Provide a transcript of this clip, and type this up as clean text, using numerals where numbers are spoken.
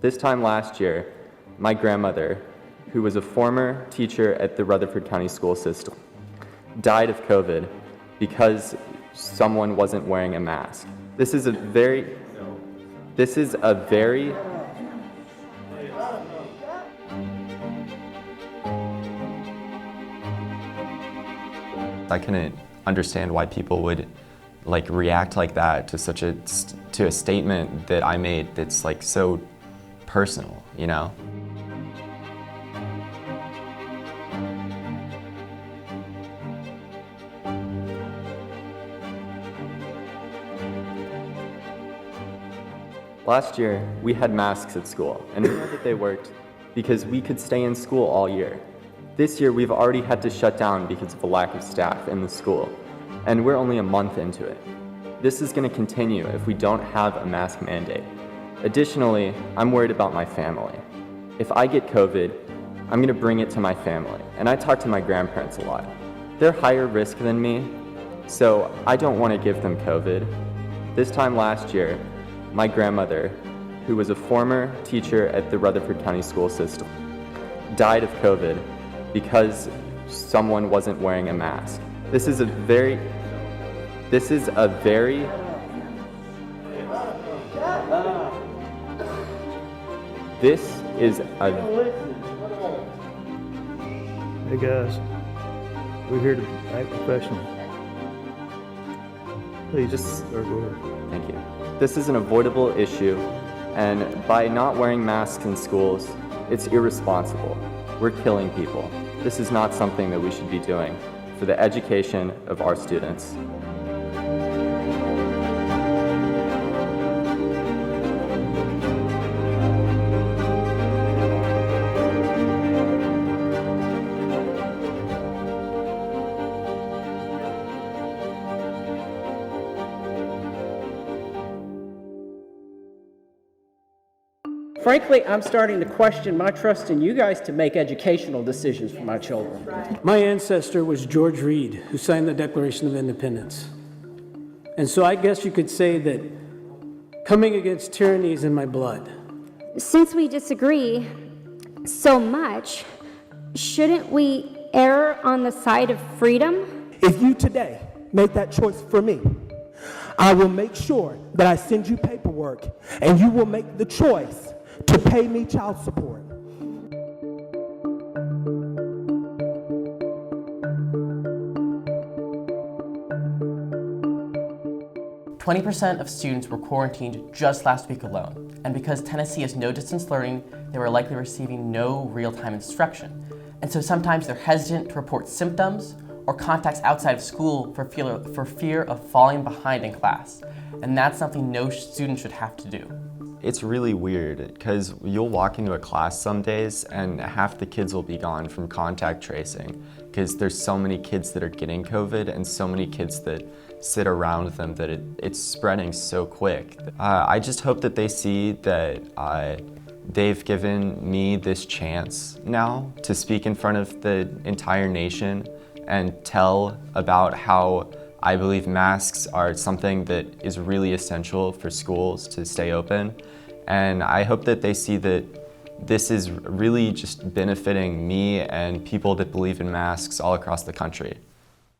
This time last year, my grandmother, who was a former teacher at the Rutherford County School System, died of COVID because someone wasn't wearing a mask. This is a very I couldn't understand why people would react like that to a statement that I made that's so personal, you know? Last year, we had masks at school, and we know that they worked because we could stay in school all year. This year, we've already had to shut down because of a lack of staff in the school, and we're only a month into it. This is going to continue if we don't have a mask mandate. Additionally, I'm worried about my family. If I get COVID, I'm going to bring it to my family, and I talk to my grandparents a lot. They're higher risk than me, so I don't want to give them COVID. This time last year, my grandmother, who was a former teacher at the Rutherford County School System, died of COVID because someone wasn't wearing a mask. This is a very Hey guys, we're here to act professional. Please, go ahead. Thank you. This is an avoidable issue, and by not wearing masks in schools, it's irresponsible. We're killing people. This is not something that we should be doing for the education of our students. Frankly, I'm starting to question my trust in you guys to make educational decisions for my children. My ancestor was George Reed, who signed the Declaration of Independence. And so I guess you could say that coming against tyranny is in my blood. Since we disagree so much, shouldn't we err on the side of freedom? If you today make that choice for me, I will make sure that I send you paperwork and you will make the choice to pay me child support. "20% of students were quarantined just last week alone, and because Tennessee has no distance learning, they were likely receiving no real-time instruction. And so sometimes they're hesitant to report symptoms or contacts outside of school for fear of falling behind in class. And that's something no student should have to do." It's really weird because you'll walk into a class some days and half the kids will be gone from contact tracing because there's so many kids that are getting COVID and so many kids that sit around them that it's spreading so quick. I just hope that they see that they've given me this chance now to speak in front of the entire nation and tell about how I believe masks are something that is really essential for schools to stay open. And I hope that they see that this is really just benefiting me and people that believe in masks all across the country.